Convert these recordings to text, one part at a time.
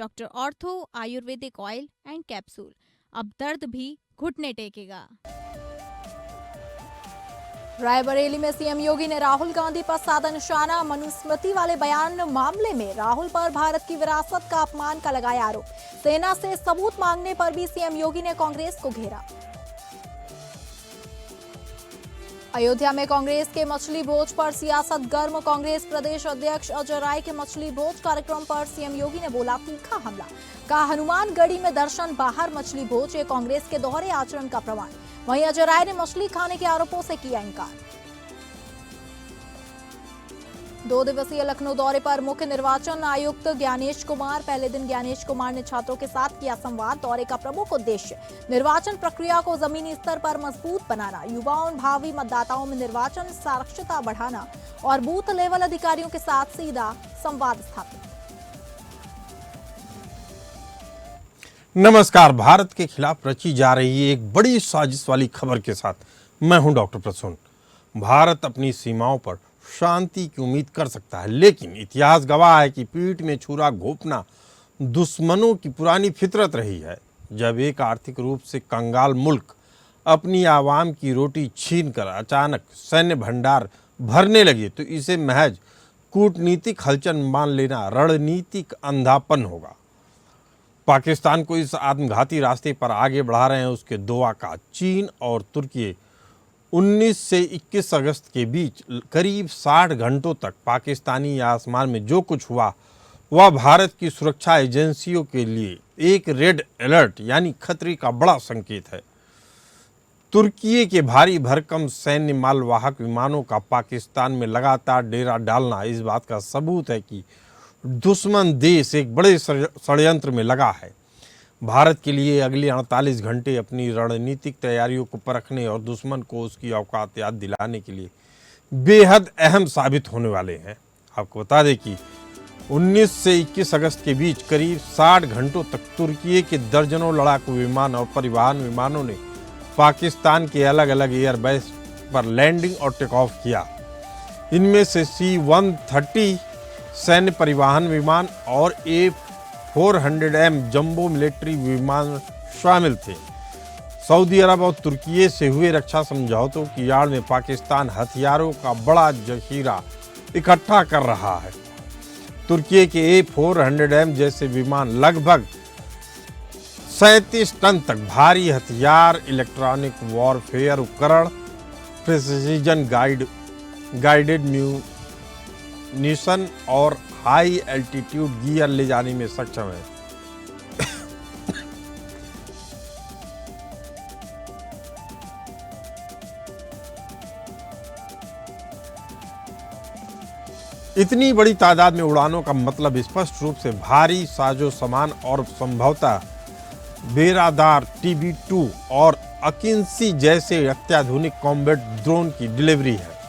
Doctor ortho Ayurvedic oil and capsule. अब दर्द भी घुटने टेकेगा। रायबरेली में सीएम योगी ने राहुल गांधी पर साधा निशाना। मनुस्मृति वाले बयान मामले में राहुल पर भारत की विरासत का अपमान का लगाया आरोप। सेना से सबूत मांगने पर भी सीएम योगी ने कांग्रेस को घेरा। अयोध्या में कांग्रेस के मछली भोज पर सियासत गर्म। कांग्रेस प्रदेश अध्यक्ष अजय राय के मछली भोज कार्यक्रम पर सीएम योगी ने बोला तीखा हमला। कहा हनुमानगढ़ी में दर्शन, बाहर मछली भोज, ये कांग्रेस के दोहरे आचरण का प्रमाण। वहीं अजय राय ने मछली खाने के आरोपों से किया इनकार। 2 दिवसीय लखनऊ दौरे पर मुख्य निर्वाचन आयुक्त ज्ञानेश कुमार। पहले दिन ज्ञानेश कुमार ने छात्रों के साथ किया संवाद। दौरे का प्रमुख उद्देश्य निर्वाचन प्रक्रिया को जमीनी स्तर पर मजबूत बनाना, युवाओं भावी मतदाताओं में निर्वाचन साक्षरता बढ़ाना और बूथ लेवल अधिकारियों के साथ सीधा संवाद स्थापित। नमस्कार। भारत के खिलाफ रची जा रही एक बड़ी साजिश वाली खबर के साथ मैं हूं डॉक्टर प्रसून। भारत अपनी सीमाओं पर शांति की उम्मीद कर सकता है, लेकिन इतिहास गवाह है कि पीठ में छुरा घोंपना दुश्मनों की पुरानी फितरत रही है। जब एक आर्थिक रूप से कंगाल मुल्क अपनी आवाम की रोटी छीनकर अचानक सैन्य भंडार भरने लगे तो इसे महज कूटनीतिक हलचल मान लेना रणनीतिक अंधापन होगा। पाकिस्तान को इस आत्मघाती रास्ते पर आगे बढ़ा रहे हैं उसके दो आका चीन और तुर्की। 19 से 21 अगस्त के बीच करीब 60 घंटों तक पाकिस्तानी आसमान में जो कुछ हुआ वह भारत की सुरक्षा एजेंसियों के लिए एक रेड अलर्ट यानी खतरे का बड़ा संकेत है। तुर्की के भारी भरकम सैन्य मालवाहक विमानों का पाकिस्तान में लगातार डेरा डालना इस बात का सबूत है कि दुश्मन देश एक बड़े षड्यंत्र में लगा है। भारत के लिए अगले 48 घंटे अपनी रणनीतिक तैयारियों को परखने और दुश्मन को उसकी औकात याद दिलाने के लिए बेहद अहम साबित होने वाले हैं। आपको बता दें कि 19 से 21 अगस्त के बीच करीब 60 घंटों तक तुर्की के दर्जनों लड़ाकू विमान और परिवहन विमानों ने पाकिस्तान के अलग अलग एयरबेस पर लैंडिंग और टेक ऑफ किया। इनमें से C-130 सैन्य परिवहन विमान और A-400M जंबो मिलिट्री विमान शामिल थे। सऊदी अरब और तुर्की से हुए रक्षा समझौतों की आड़ में पाकिस्तान हथियारों का बड़ा जखीरा इकट्ठा कर रहा है। तुर्की के A-400M जैसे विमान लगभग 37 टन तक भारी हथियार, इलेक्ट्रॉनिक वॉरफेयर उपकरण, प्रिसीजन गाइडेड म्यूनिशन और हाई एल्टीट्यूड गियर ले जाने में सक्षम है। इतनी बड़ी तादाद में उड़ानों का मतलब स्पष्ट रूप से भारी साजो सामान और संभवतः बेरादार TB2 और अकिंसी जैसे अत्याधुनिक कॉम्बैट ड्रोन की डिलीवरी है।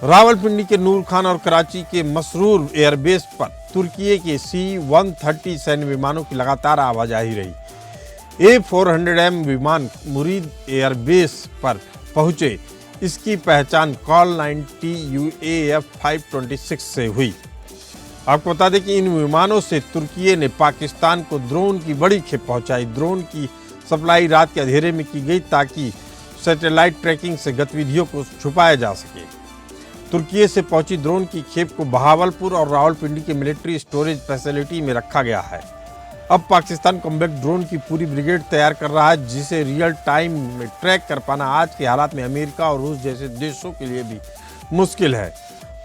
रावलपिंडी के नूर खान और कराची के मसरूर एयरबेस पर तुर्की के C-130 सैन्य विमानों की लगातार आवाजाही रही। A-400M विमान मुरीद एयरबेस पर पहुंचे। इसकी पहचान कॉल 90 UAF 526 से हुई। आपको बता दें कि इन विमानों से तुर्की ने पाकिस्तान को ड्रोन की बड़ी खेप पहुंचाई। ड्रोन की सप्लाई रात के अंधेरे में की गई ताकि सैटेलाइट ट्रैकिंग से गतिविधियों को छुपाया जा सके। तुर्की से पहुंची ड्रोन की खेप को बहावलपुर और रावलपिंडी के मिलिट्री स्टोरेज फैसिलिटी में रखा गया है। अब पाकिस्तान कॉम्बैट ड्रोन की पूरी ब्रिगेड तैयार कर रहा है, जिसे रियल टाइम में ट्रैक कर पाना आज के हालात में अमेरिका और रूस जैसे देशों के लिए भी मुश्किल है।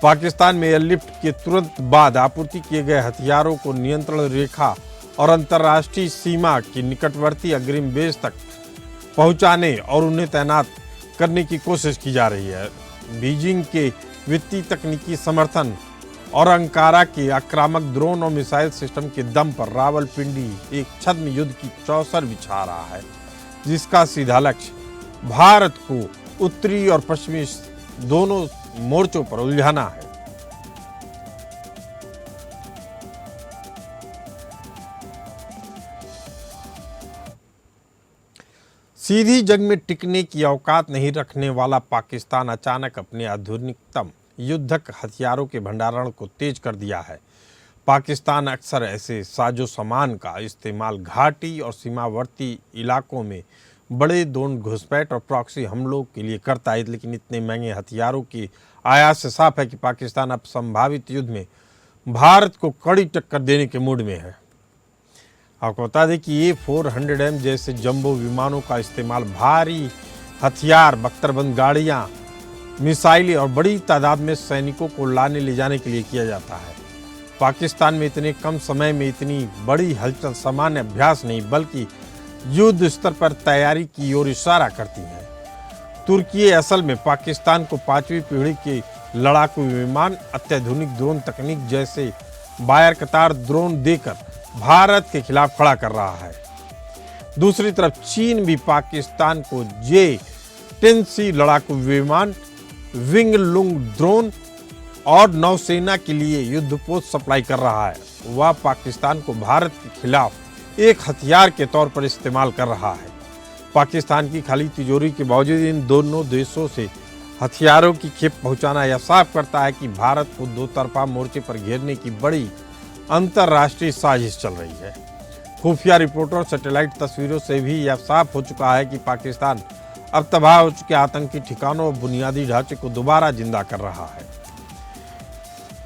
पाकिस्तान में एयरलिफ्ट के तुरंत बाद आपूर्ति किए गए हथियारों को नियंत्रण रेखा और अंतर्राष्ट्रीय सीमा की निकटवर्ती अग्रिम बेस तक पहुंचाने और उन्हें तैनात करने की कोशिश की जा रही है। बीजिंग के वित्तीय तकनीकी समर्थन और अंकारा के आक्रामक ड्रोन और मिसाइल सिस्टम के दम पर रावलपिंडी एक छद्म युद्ध की चौसर बिछा रहा है, जिसका सीधा लक्ष्य भारत को उत्तरी और पश्चिमी दोनों मोर्चों पर उलझाना है। सीधी जंग में टिकने की औकात नहीं रखने वाला पाकिस्तान अचानक अपने आधुनिकतम युद्धक हथियारों के भंडारण को तेज कर दिया है। पाकिस्तान अक्सर ऐसे साजो सामान का इस्तेमाल घाटी और सीमावर्ती इलाकों में बड़े ड्रोन घुसपैठ और प्रॉक्सी हमलों के लिए करता है, लेकिन इतने महंगे हथियारों की आयात से साफ है कि पाकिस्तान अब संभावित युद्ध में भारत को कड़ी टक्कर देने के मूड में है। आपको बता दें कि ये 400M जैसे जंबो विमानों का इस्तेमाल भारी हथियार, बख्तरबंद गाड़ियाँ, मिसाइलें और बड़ी तादाद में सैनिकों को लाने ले जाने के लिए किया जाता है। पाकिस्तान में इतने कम समय में इतनी बड़ी हलचल सामान्य अभ्यास नहीं बल्कि युद्ध स्तर पर तैयारी की ओर इशारा करती है। तुर्की असल में पाकिस्तान को 5वीं पीढ़ी के लड़ाकू विमान, अत्याधुनिक ड्रोन तकनीक जैसे बायर कतार ड्रोन देकर भारत के खिलाफ खड़ा कर रहा है। दूसरी तरफ चीन भी पाकिस्तान को J-10C लड़ाकू विमान, विंग लुंग ड्रोन और नौसेना के लिए युद्धपोत सप्लाई कर रहा है। वह पाकिस्तान को भारत के खिलाफ एक हथियार के तौर पर इस्तेमाल कर रहा है। पाकिस्तान की खाली तिजोरी के बावजूद इन दोनों देशों से हथियारों की खेप पहुंचाना यह साफ करता है कि भारत को दो तरफा मोर्चे पर घेरने की बड़ी अंतर्राष्ट्रीय साजिश चल रही है। खुफिया रिपोर्टों और सैटेलाइट तस्वीरों से भी यह साफ हो चुका है कि पाकिस्तान अब तबाह हो चुके आतंकी ठिकानों और बुनियादी ढांचे को दोबारा जिंदा कर रहा है।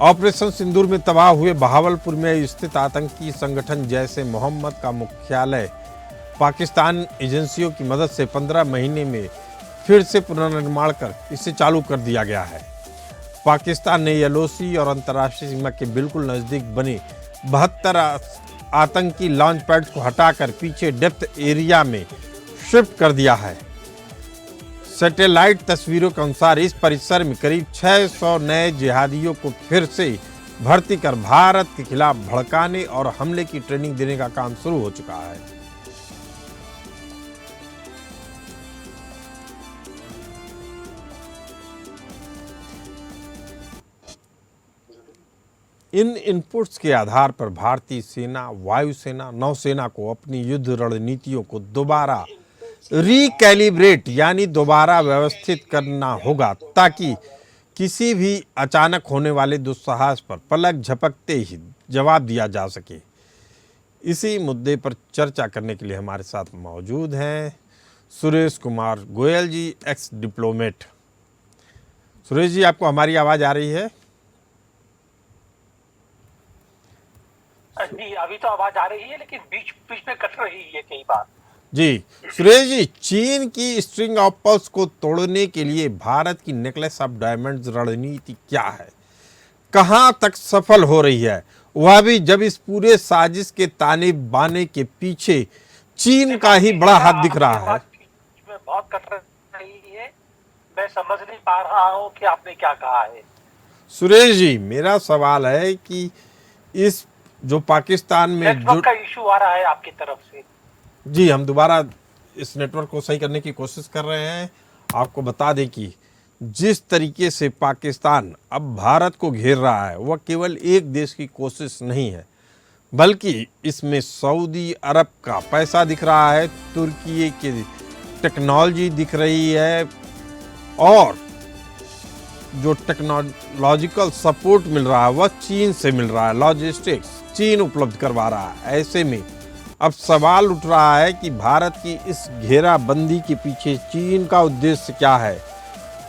ऑपरेशन सिंदूर में तबाह हुए बहावलपुर में स्थित आतंकी संगठन जैश ए मोहम्मद का मुख्यालय पाकिस्तान एजेंसियों की मदद से 15 महीने में फिर से पुनर्निर्माण कर इसे चालू कर दिया गया है। पाकिस्तान ने LOC और अंतर्राष्ट्रीय सीमा के बिल्कुल नजदीक बने 72 आतंकी लॉन्च पैड्स को हटाकर पीछे डेप्थ एरिया में शिफ्ट कर दिया है। सैटेलाइट तस्वीरों के अनुसार इस परिसर में करीब 600 नए जिहादियों को फिर से भर्ती कर भारत के खिलाफ भड़काने और हमले की ट्रेनिंग देने का काम शुरू हो चुका है। इन इनपुट्स के आधार पर भारतीय सेना, वायुसेना, नौसेना को अपनी युद्ध रणनीतियों को दोबारा रिकैलिब्रेट यानी दोबारा व्यवस्थित करना होगा ताकि किसी भी अचानक होने वाले दुस्साहस पर पलक झपकते ही जवाब दिया जा सके। इसी मुद्दे पर चर्चा करने के लिए हमारे साथ मौजूद हैं सुरेश कुमार गोयल जी, एक्स डिप्लोमेट। सुरेश जी, आपको हमारी आवाज़ आ रही है? जी, अभी तो आवाज आ रही है लेकिन बीच बीच में कट रही है कई बार। जी सुरेश जी, चीन की स्ट्रिंग ऑफ पर्ल्स को तोड़ने के लिए भारत की नेकलेस ऑफ डायमंड्स रणनीति क्या है, कहां तक सफल हो रही है, वह भी जब इस पूरे साजिश के ताने बाने के पीछे चीन का ही बड़ा हाथ दिख रहा है? बहुत कट रही है, मैं समझ नहीं पा रहा हूं कि आपने क्या कहा है। सुरेश जी, मेरा सवाल है कि इस जो पाकिस्तान में नेटवर्क का इशू आ रहा है आपकी तरफ से। जी, हम दोबारा इस नेटवर्क को सही करने की कोशिश कर रहे हैं। आपको बता दें कि जिस तरीके से पाकिस्तान अब भारत को घेर रहा है वह केवल एक देश की कोशिश नहीं है बल्कि इसमें सऊदी अरब का पैसा दिख रहा है, तुर्की की टेक्नोलॉजी दिख रही है और जो टेक्नोलॉजिकल सपोर्ट मिल रहा है वह चीन से मिल रहा है। लॉजिस्टिक्स चीन उपलब्ध करवा रहा है। ऐसे में अब सवाल उठ रहा है कि भारत की इस घेराबंदी के पीछे चीन का उद्देश्य क्या है,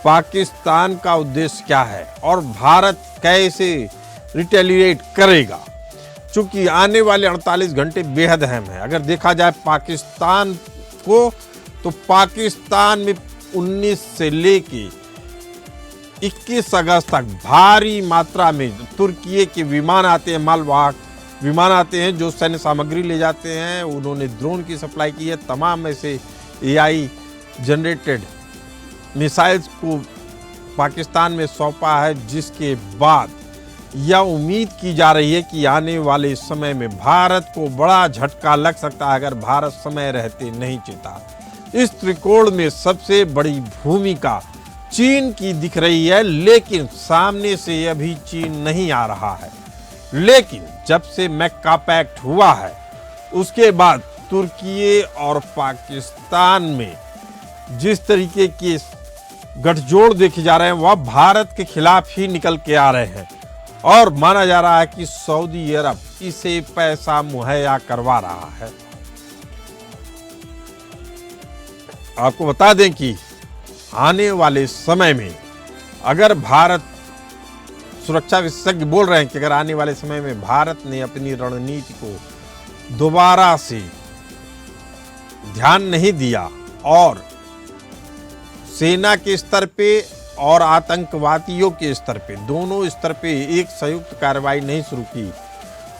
पाकिस्तान का उद्देश्य क्या है और भारत कैसे रिटेलिएट करेगा। चूंकि आने वाले 48 घंटे बेहद अहम है। अगर देखा जाए पाकिस्तान को, तो पाकिस्तान में 19 से लेके 21 अगस्त तक भारी मात्रा में तुर्की के विमान आते हैं, मालवाहक विमान आते हैं जो सैन्य सामग्री ले जाते हैं। उन्होंने ड्रोन की सप्लाई की है। तमाम ऐसे AI जनरेटेड मिसाइल्स को पाकिस्तान में सौंपा है, जिसके बाद यह उम्मीद की जा रही है कि आने वाले समय में भारत को बड़ा झटका लग सकता है अगर भारत समय रहते नहीं चेता। इस त्रिकोण में सबसे बड़ी भूमिका चीन की दिख रही है, लेकिन सामने से अभी चीन नहीं आ रहा है। लेकिन जब से मैक्का पैक्ट हुआ है उसके बाद तुर्की और पाकिस्तान में जिस तरीके के गठजोड़ देखे जा रहे हैं वह भारत के खिलाफ ही निकल के आ रहे हैं और माना जा रहा है कि सऊदी अरब इसे पैसा मुहैया करवा रहा है। आपको बता दें कि आने वाले समय में अगर भारत, सुरक्षा विशेषज्ञ बोल रहे हैं कि अगर आने वाले समय में भारत ने अपनी रणनीति को दोबारा से ध्यान नहीं दिया और सेना के स्तर पे और आतंकवादियों के स्तर पे, दोनों स्तर पे एक संयुक्त कार्रवाई नहीं शुरू की,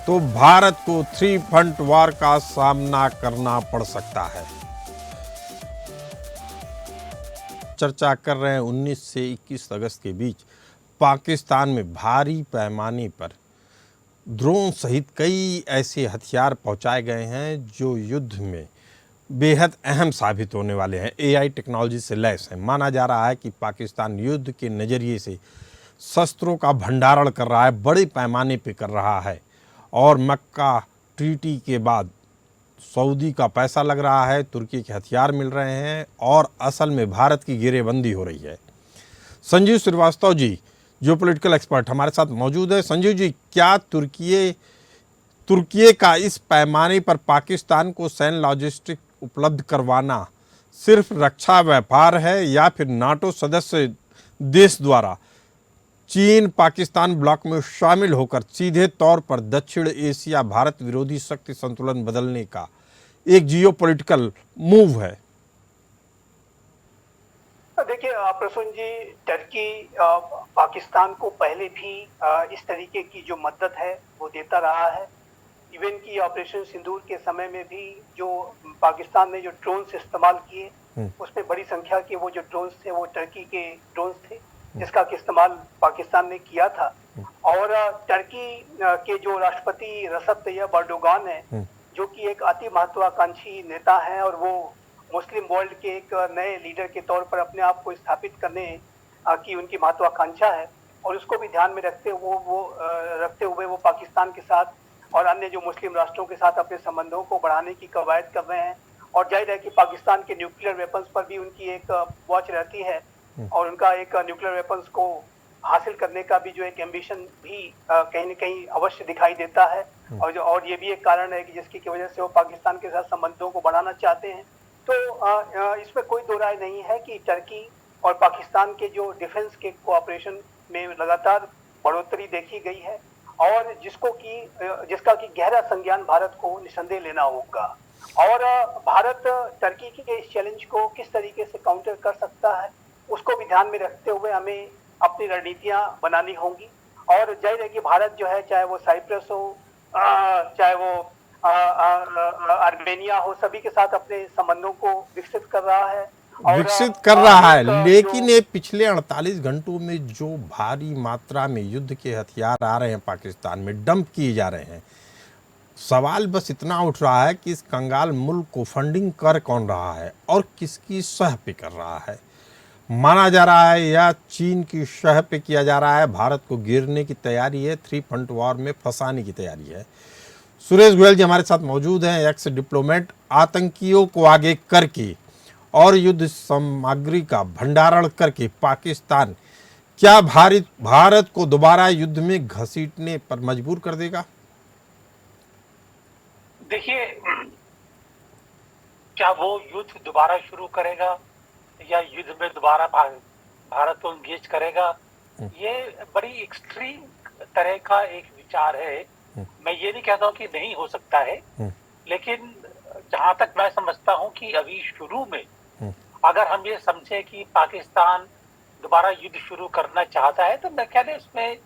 तो भारत को 3 फ्रंट वॉर का सामना करना पड़ सकता है। चर्चा कर रहे हैं 19 से 21 अगस्त के बीच पाकिस्तान में भारी पैमाने पर ड्रोन सहित कई ऐसे हथियार पहुंचाए गए हैं जो युद्ध में बेहद अहम साबित होने वाले हैं, AI टेक्नोलॉजी से लैस हैं। माना जा रहा है कि पाकिस्तान युद्ध के नज़रिए से शस्त्रों का भंडारण कर रहा है, बड़े पैमाने पे कर रहा है, और मक्का ट्रीटी के बाद सऊदी का पैसा लग रहा है, तुर्की के हथियार मिल रहे हैं और असल में भारत की घेरेबंदी हो रही है। संजीव श्रीवास्तव जी जो पॉलिटिकल एक्सपर्ट हमारे साथ मौजूद है। संजीव जी, क्या तुर्की का इस पैमाने पर पाकिस्तान को सैन्य लॉजिस्टिक उपलब्ध करवाना सिर्फ रक्षा व्यापार है या फिर नाटो सदस्य देश द्वारा चीन पाकिस्तान ब्लॉक में शामिल होकर सीधे तौर पर दक्षिण एशिया भारत विरोधी शक्ति संतुलन बदलने का एक जियोपॉलिटिकल मूव है? देखिए प्रसून जी, टर्की पाकिस्तान को पहले भी इस तरीके की जो मदद है वो देता रहा है। इवन की ऑपरेशन सिंदूर के समय में भी जो पाकिस्तान ने जो ड्रोन्स इस्तेमाल किए उसमें बड़ी संख्या के वो जो ड्रोन्स थे वो टर्की के ड्रोन्स थे जिसका इस्तेमाल पाकिस्तान ने किया था। और टर्की के जो राष्ट्रपति रसद तैयब अर्दोगान है जो कि एक अति महत्वाकांक्षी नेता है और वो मुस्लिम वर्ल्ड के एक नए लीडर के तौर पर अपने आप को स्थापित करने की उनकी महत्वाकांक्षा है, और उसको भी ध्यान में रखते हुए वो पाकिस्तान के साथ और अन्य जो मुस्लिम राष्ट्रों के साथ अपने संबंधों को बढ़ाने की कवायद कर रहे हैं। और जाहिर है कि पाकिस्तान के न्यूक्लियर वेपन्स पर भी उनकी एक वॉच रहती है और उनका एक न्यूक्लियर वेपन्स को हासिल करने का भी जो एक एम्बिशन भी कहीं न कहीं अवश्य दिखाई देता है। और ये भी एक कारण है कि जिसकी वजह से वो पाकिस्तान के साथ संबंधों को बढ़ाना चाहते हैं। तो इसमें कोई दो राय नहीं है कि टर्की और पाकिस्तान के जो डिफेंस के कोऑपरेशन में लगातार बढ़ोतरी देखी गई है और जिसका कि गहरा संज्ञान भारत को निसंदेह लेना होगा। और भारत टर्की के इस चैलेंज को किस तरीके से काउंटर कर सकता है उसको भी ध्यान में रखते हुए हमें अपनी रणनीतियां बनानी होंगी। और जाहिर है कि भारत जो है, चाहे वो साइप्रस हो, चाहे वो आर्मेनिया हो, सभी के साथ अपने संबंधों को विकसित कर रहा है। लेकिन ये पिछले 48 घंटों में जो भारी मात्रा में युद्ध के हथियार आ रहे हैं पाकिस्तान में, डंप किए जा रहे हैं, सवाल बस इतना उठ रहा है कि इस कंगाल मुल्क को फंडिंग कर कौन रहा है और किसकी सह पे कर रहा है। माना जा रहा है या चीन की शह पे किया जा रहा है, भारत को गिरने की तैयारी है, 3 फ्रंट वॉर में फंसाने की तैयारी है। सुरेश गोयल जी हमारे साथ मौजूद हैं, एक्स डिप्लोमेट। आतंकियों को आगे करके और युद्ध सामग्री का भंडारण करके पाकिस्तान क्या भारत को दोबारा युद्ध में घसीटने पर मजबूर कर देगा? देखिए, क्या वो युद्ध दोबारा शुरू करेगा या युद्ध में दोबारा भारत को इंगेज करेगा, ये बड़ी एक्सट्रीम तरह का एक विचार है। मैं ये नहीं कहता हूँ कि नहीं हो सकता है, लेकिन जहां तक मैं समझता हूँ कि अभी शुरू में अगर हम ये समझे कि पाकिस्तान दोबारा युद्ध शुरू करना चाहता है तो मैं कहते इसमें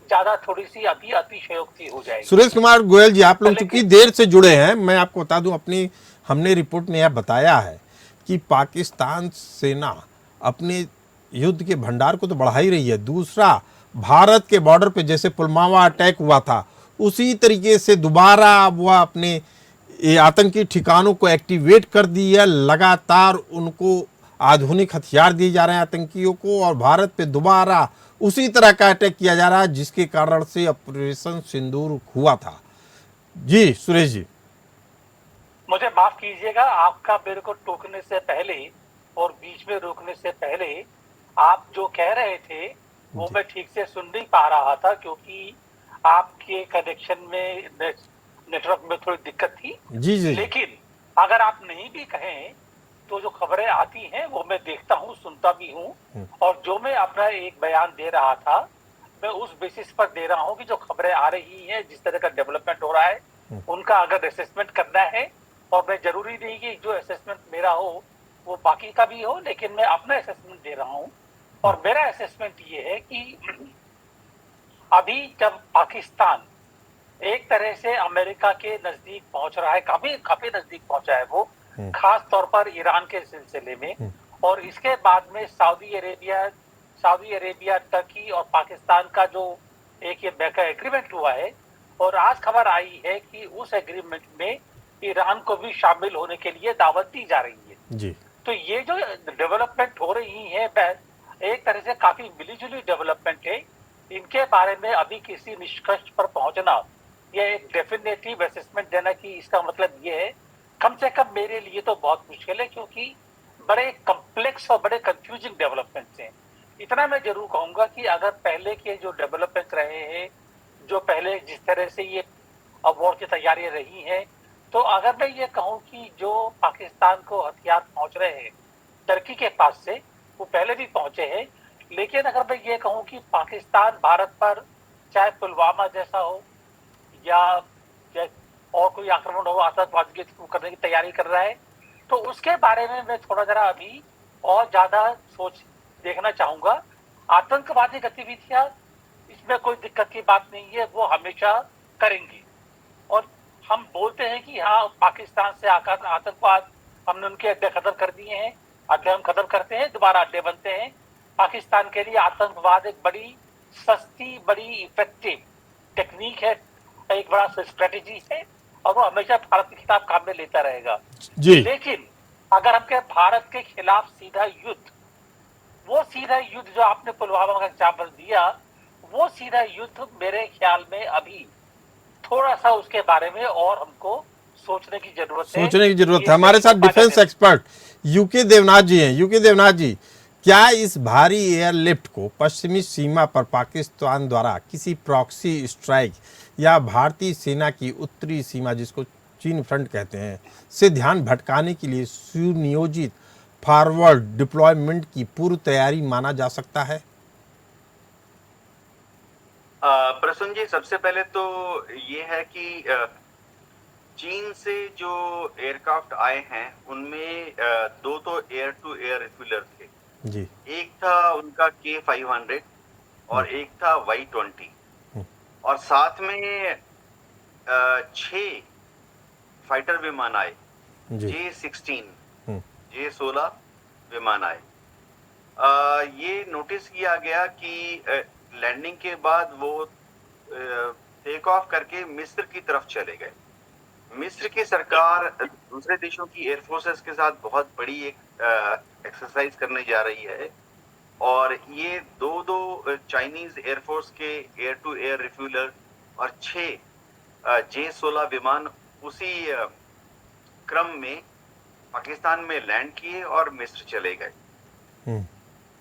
ज्यादा थोड़ी सी अतिशयोक्ति हो जाएगी। सुरेश कुमार गोयल जी, आप लोग चूंकि देर से जुड़े हैं, मैं आपको बता दूं, हमने रिपोर्ट में यह बताया है कि पाकिस्तान सेना अपने युद्ध के भंडार को तो बढ़ा ही रही है। दूसरा, भारत के बॉर्डर पे जैसे पुलवामा अटैक हुआ था उसी तरीके से दोबारा वह अपने आतंकी ठिकानों को एक्टिवेट कर दी है। लगातार उनको आधुनिक हथियार दिए जा रहे हैं आतंकियों को, और भारत पे दोबारा उसी तरह का अटैक किया जा रहा है जिसके कारण से ऑपरेशन सिंदूर हुआ था। जी सुरेश जी, मुझे माफ कीजिएगा, आपका मेरे को टोकने से पहले और बीच में रोकने से पहले आप जो कह रहे थे वो मैं ठीक से सुन नहीं पा रहा था, क्योंकि आपके कनेक्शन में नेटवर्क में थोड़ी दिक्कत थी। जी जी लेकिन अगर आप नहीं भी कहें तो जो खबरें आती हैं वो मैं देखता हूँ, सुनता भी हूँ, और जो मैं अपना एक बयान दे रहा था मैं उस बेसिस पर दे रहा हूँ कि जो खबरें आ रही हैं, जिस तरह का डेवलपमेंट हो रहा है, उनका अगर असेसमेंट करना है, और मैं जरूरी नहीं कि जो असेसमेंट मेरा हो वो बाकी का भी हो, लेकिन मैं अपना असेसमेंट दे रहा हूँ। और मेरा असेसमेंट ये है कि अभी जब पाकिस्तान एक तरह से अमेरिका के नजदीक पहुंच रहा है, काफी काफी नजदीक पहुंचा है वो, खास तौर पर ईरान के सिलसिले में, और इसके बाद में सऊदी अरेबिया, टर्की और पाकिस्तान का जो एक ये बैकर एग्रीमेंट हुआ है, और आज खबर आई है कि उस एग्रीमेंट में ईरान को भी शामिल होने के लिए दावत दी जा रही है जी। तो ये जो डेवलपमेंट हो रही है एक तरह से काफी मिलीजुली डेवलपमेंट है। इनके बारे में अभी किसी निष्कर्ष पर पहुंचना, यह एक डेफिनेटिव असेसमेंट देना कि इसका मतलब ये है, कम से कम मेरे लिए तो बहुत मुश्किल है, क्योंकि बड़े कॉम्प्लेक्स और बड़े कंफ्यूजिंग डेवलपमेंट्स हैं। इतना मैं जरूर कहूंगा कि अगर पहले के जो डेवलपमेंट रहे हैं, जो पहले जिस तरह से ये वॉर की तैयारियां रही हैं, तो अगर मैं ये कहूँ कि जो पाकिस्तान को हथियार पहुंच रहे हैं टर्की के पास से, वो पहले भी पहुंचे हैं, लेकिन अगर मैं ये कहूँ कि पाकिस्तान भारत पर चाहे पुलवामा जैसा हो या और कोई आक्रमण हो, आतंकवाद करने की तैयारी कर रहा है, तो उसके बारे में मैं थोड़ा जरा अभी और ज्यादा सोच देखना चाहूंगा। आतंकवादी गतिविधियां, इसमें कोई दिक्कत की बात नहीं है, वो हमेशा करेंगे, और हम बोलते हैं कि हाँ पाकिस्तान से आकर आतंकवाद हमने उनके अड्डे खत्म कर दिए हैं, अड्डे हम खत्म करते हैं, दोबारा अड्डे बनते हैं। पाकिस्तान के लिए आतंकवाद एक बड़ी सस्ती, बड़ी इफेक्टिव टेक्निक है, एक बड़ा स्ट्रेटेजी है, और वो हमेशा भारत के खिलाफ काम में लेता रहेगा जी। लेकिन अगर हम भारत के खिलाफ सीधा युद्ध, वो सीधा युद्ध जो आपने पुलवामा का एग्जाम्पल दिया, वो सीधा युद्ध मेरे ख्याल में अभी थोड़ा सा उसके बारे में और हमको सोचने की जरूरत है। हमारे साथ डिफेंस एक्सपर्ट यूके देवनाथ जी हैं। यूके देवनाथ जी, क्या इस भारी एयरलिफ्ट को पश्चिमी सीमा पर पाकिस्तान द्वारा किसी प्रॉक्सी स्ट्राइक या भारतीय सेना की उत्तरी सीमा, जिसको चीन फ्रंट कहते हैं, से ध्यान भटकाने के लिए सुनियोजित फॉरवर्ड डिप्लॉयमेंट की पूर्व तैयारी माना जा सकता है? प्रसून जी, सबसे पहले तो ये है कि चीन से जो एयरक्राफ्ट आए हैं उनमें दो तो एयर टू एयर रिफ्यूलर थे जी। एक था उनका K500 और एक था Y20, और साथ में 6 फाइटर विमान आए, J-16, J-16 विमान आए। ये नोटिस किया गया कि लैंडिंग के बाद वो टेक ऑफ करके मिस्र की तरफ चले गए। मिस्र की सरकार दूसरे देशों की एयरफोर्सेस के साथ बहुत बड़ी एक एक्सरसाइज करने जा रही है, और ये दो चाइनीज एयरफोर्स के एयर टू एयर रिफ्यूलर और 6 J-16 विमान उसी क्रम में पाकिस्तान में लैंड किए और मिस्र चले गए।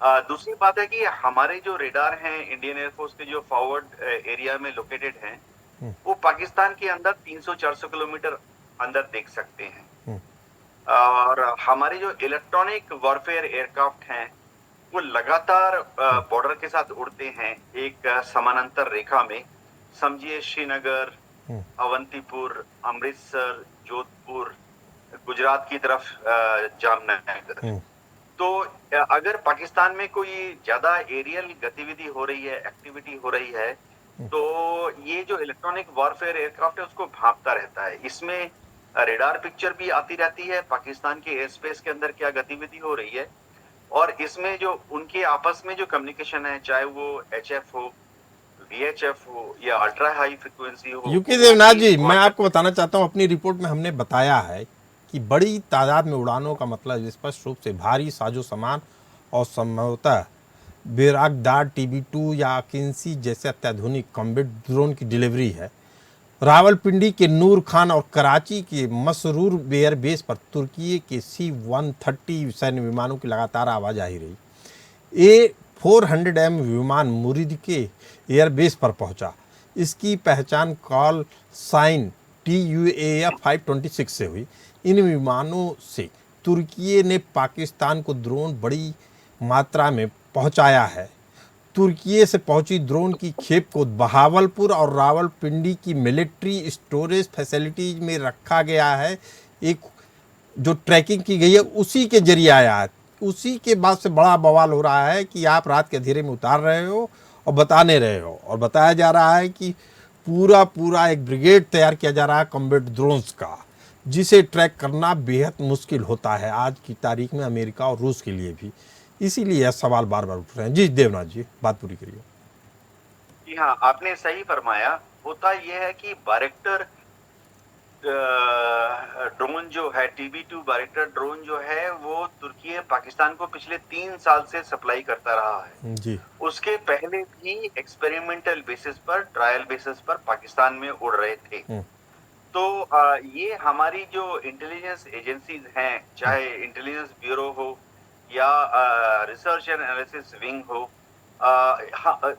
दूसरी बात है कि हमारे जो रेडार हैं इंडियन एयरफोर्स के, जो फॉरवर्ड एरिया में लोकेटेड हैं, वो पाकिस्तान के अंदर 300-400 किलोमीटर अंदर देख सकते हैं। और हमारे जो इलेक्ट्रॉनिक वॉरफेयर एयरक्राफ्ट हैं वो लगातार बॉर्डर के साथ उड़ते हैं एक समानांतर रेखा में। समझिए श्रीनगर, अवंतीपुर, अमृतसर, जोधपुर, गुजरात की तरफ जामनगर। तो अगर पाकिस्तान में कोई ज्यादा एरियल गतिविधि हो रही है, एक्टिविटी हो रही है, तो ये जो इलेक्ट्रॉनिक वॉरफेयर एयरक्राफ्ट है उसको भांपता रहता है। इसमें रेडार पिक्चर भी आती रहती है पाकिस्तान के एयर स्पेस के अंदर क्या गतिविधि हो रही है, और इसमें जो उनके आपस में जो कम्युनिकेशन है, चाहे वो HF हो, VHF हो या अल्ट्रा हाई फ्रिक्वेंसी हो। यूके देवनाथ जी, मैं आपको बताना चाहता हूँ, अपनी रिपोर्ट में हमने बताया है कि बड़ी तादाद में उड़ानों का मतलब स्पष्ट रूप से भारी साजो सामान और संभवतः बैराकदार TB2 या किन्सी जैसे अत्याधुनिक कॉम्बैट ड्रोन की डिलीवरी है। रावलपिंडी के नूर खान और कराची के मसरूर एयरबेस पर तुर्की के C-130 सैन्य विमानों की लगातार आवाजाही रही। A-400M विमान मुरीद के एयरबेस पर पहुंचा। इसकी पहचान कॉल साइन TUAF 526 से हुई। इन विमानों से तुर्की ने पाकिस्तान को ड्रोन बड़ी मात्रा में पहुंचाया है। तुर्की से पहुंची ड्रोन की खेप को बहावलपुर और रावलपिंडी की मिलिट्री स्टोरेज फैसिलिटीज में रखा गया है। एक जो ट्रैकिंग की गई है उसी के जरिए आया है। उसी के बाद से बड़ा बवाल हो रहा है कि आप रात के अंधेरे में उतार रहे हो और बताने रहे हो, और बताया जा रहा है कि पूरा एक ब्रिगेड तैयार किया जा रहा है कॉम्बैट ड्रोन्स का, जिसे ट्रैक करना बेहद मुश्किल होता है आज की तारीख में अमेरिका और रूस के लिए भी। इसीलिए यह सवाल बार बार उठ रहे हैं। जी देवनाथ जी, बात पूरी करिए। जी हाँ, आपने सही फरमाया। होता यह है कि बायरेक्टर ड्रोन जो है, TB2 बायरेक्टर ड्रोन जो है, वो तुर्की पाकिस्तान को पिछले 3 साल से सप्लाई करता रहा है। जी। उसके पहले भी एक्सपेरिमेंटल बेसिस पर, ट्रायल बेसिस पर पाकिस्तान में उड़ रहे थे। तो ये हमारी जो इंटेलिजेंस एजेंसीज हैं, चाहे इंटेलिजेंस ब्यूरो हो या रिसर्च एंड एनालिसिस विंग हो,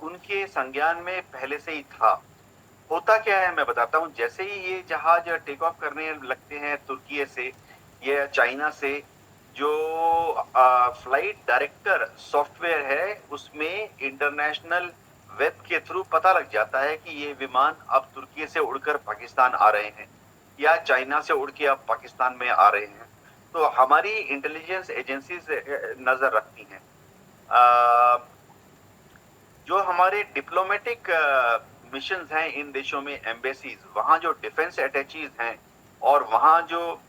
उनके संज्ञान में पहले से ही था। होता क्या है मैं बताता हूँ। जैसे ही ये जहाज टेक ऑफ करने लगते हैं तुर्की से या चाइना से, जो फ्लाइट डायरेक्टर सॉफ्टवेयर है उसमें इंटरनेशनल वेब के थ्रू पता लग जाता है कि ये विमान अब तुर्की से उड़कर पाकिस्तान आ रहे हैं या चाइना से उड़ के अब पाकिस्तान में आ रहे हैं। तो हमारी इंटेलिजेंस एजेंसीज नजर रखती हैं। जो हमारे डिप्लोमेटिक मिशंस हैं इन देशों में, एम्बेसीज, वहाँ जो डिफेंस अटैचीज हैं और वहाँ जो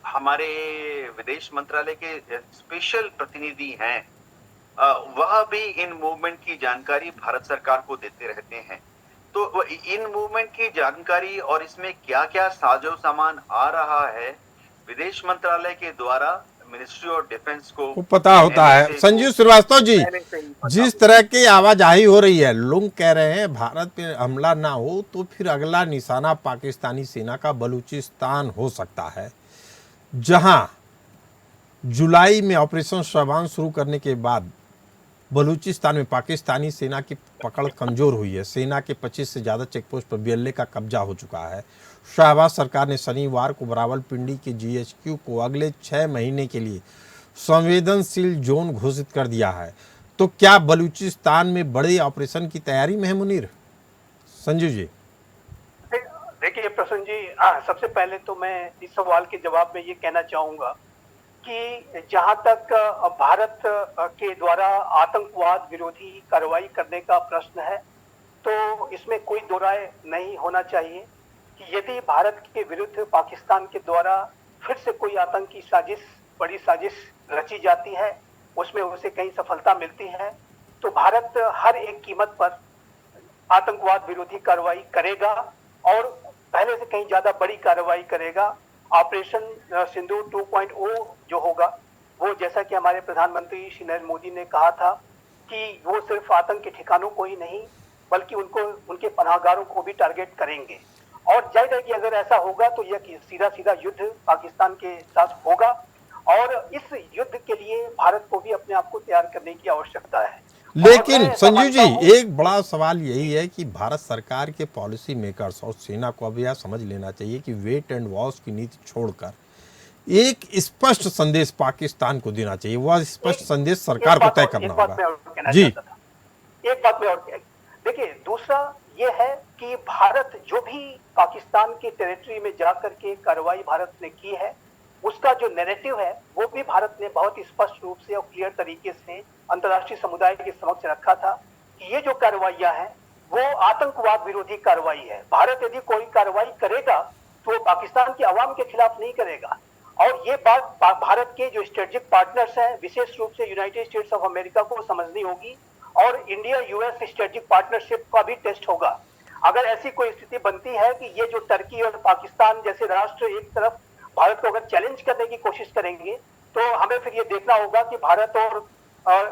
हमारे विदेश मंत्रालय के स्पेशल प्रतिनिधि हैं, वह भी इन मूवमेंट की जानकारी भारत सरकार को देते रहते हैं। तो इन मूवमेंट की जानकारी और इसमें क्या क्या साजो सामान आ रहा है, विदेश मंत्रालय के द्वारा मिनिस्ट्री ऑफ डिफेंस को पता होता है। संजीव श्रीवास्तव जी, जिस तरह की आवाजाही हो रही है, लोग कह रहे हैं भारत पे हमला ना हो तो फिर अगला निशाना पाकिस्तानी सेना का बलूचिस्तान हो सकता है, जहां जुलाई में ऑपरेशन शाबान शुरू करने के बाद बलूचिस्तान में पाकिस्तानी सेना की पकड़ कमजोर हुई है। सेना के 25 से ज़्यादा चेकपोस्ट पर BLA का कब्जा हो चुका है। शाहबाज सरकार ने शनिवार को रावलपिंडी के GHQ को अगले 6 महीने के लिए संवेदनशील जोन घोषित कर दिया है। तो क्या बलूचिस्तान में बड़े ऑपरेशन की तैयारी में है मुनीर? संजीव जी। देखिए प्रसन्न जी, सबसे पहले तो मैं इस सवाल के जवाब में ये कहना चाहूंगा कि जहां तक भारत के द्वारा आतंकवाद विरोधी कार्रवाई करने का प्रश्न है, तो इसमें कोई दो राय नहीं होना चाहिए कि यदि भारत के विरुद्ध पाकिस्तान के द्वारा फिर से कोई आतंकी साजिश, बड़ी साजिश रची जाती है, उसमें उसे कहीं सफलता मिलती है, तो भारत हर एक कीमत पर आतंकवाद विरोधी कार्रवाई करेगा और पहले से कहीं ज्यादा बड़ी कार्रवाई करेगा। ऑपरेशन सिंदूर 2.0 जो होगा, वो जैसा कि हमारे प्रधानमंत्री श्री नरेंद्र मोदी ने कहा था कि वो सिर्फ आतंक के ठिकानों को ही नहीं बल्कि उनके पनाहगारों को भी टारगेट करेंगे। और जाहिर है कि अगर ऐसा होगा तो यह सीधा सीधा युद्ध पाकिस्तान के साथ होगा और इस युद्ध के लिए भारत को भी अपने आप को तैयार करने की आवश्यकता है। लेकिन संजीव जी, एक बड़ा सवाल यही है कि भारत सरकार के पॉलिसी मेकर्स और सेना को अब यह समझ लेना चाहिए कि वेट एंड वॉच की नीति छोड़कर एक स्पष्ट संदेश पाकिस्तान को देना चाहिए। वह स्पष्ट संदेश सरकार को तय करना होगा। जी, एक बात में और देखिए, दूसरा ये है कि भारत जो भी पाकिस्तान के टेरिटरी में जाकर के कार्रवाई भारत ने की है, उसका जो नैरेटिव है वो भी भारत ने बहुत ही स्पष्ट रूप से और क्लियर तरीके से अंतर्राष्ट्रीय समुदाय के समक्ष रखा था कि ये जो कार्रवाइयां हैं वो आतंकवाद विरोधी कार्रवाई है। भारत यदि कोई कार्रवाई करेगा तो वो पाकिस्तान की आवाम के खिलाफ नहीं करेगा। और ये बात भारत के जो स्ट्रेटेजिक पार्टनर्स हैं, विशेष रूप से यूनाइटेड स्टेट्स ऑफ अमेरिका को समझनी होगी और इंडिया US स्ट्रेटेजिक पार्टनरशिप का भी टेस्ट होगा। अगर ऐसी कोई स्थिति बनती है कि ये जो टर्की और पाकिस्तान जैसे राष्ट्र एक तरफ भारत को अगर चैलेंज करने की कोशिश करेंगे, तो हमें फिर ये देखना होगा कि भारत और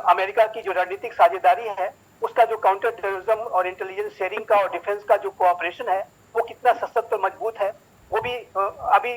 अमेरिका की जो रणनीतिक साझेदारी है, उसका जो काउंटर टेररिज्म और इंटेलिजेंस शेयरिंग का और डिफेंस का जो कोऑपरेशन है, वो कितना सशक्त और मजबूत है। वो भी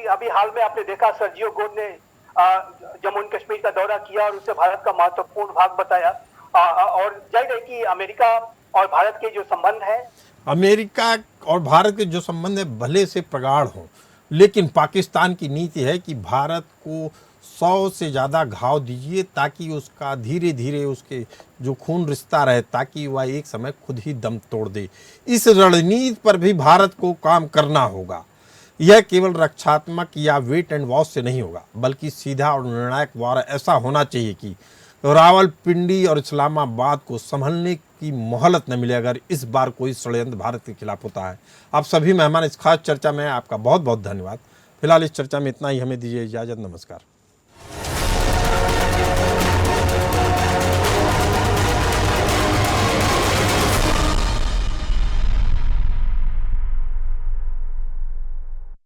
अभी हाल में आपने देखा, सर्जियो गोड ने जम्मू एंड कश्मीर का दौरा किया और उससे भारत का महत्वपूर्ण भाग बताया। और जाहिर है कि अमेरिका और भारत के जो संबंध है अमेरिका और भारत के जो संबंध है भले से प्रगाढ़ हों, लेकिन पाकिस्तान की नीति है कि भारत को 100 से ज़्यादा घाव दीजिए ताकि उसका धीरे धीरे उसके जो खून रिश्ता रहे, ताकि वह एक समय खुद ही दम तोड़ दे। इस रणनीति पर भी भारत को काम करना होगा। यह केवल रक्षात्मक या वेट एंड वॉच से नहीं होगा, बल्कि सीधा और निर्णायक वार ऐसा होना चाहिए कि रावलपिंडी और इस्लामाबाद को संभलने की मोहलत न मिले अगर इस बार कोई षड्यंत्र भारत के खिलाफ होता है। आप सभी मेहमान इस खास चर्चा में आपका बहुत बहुत धन्यवाद। फिलहाल इस चर्चा में इतना ही, हमें दीजिए इजाज़त। नमस्कार।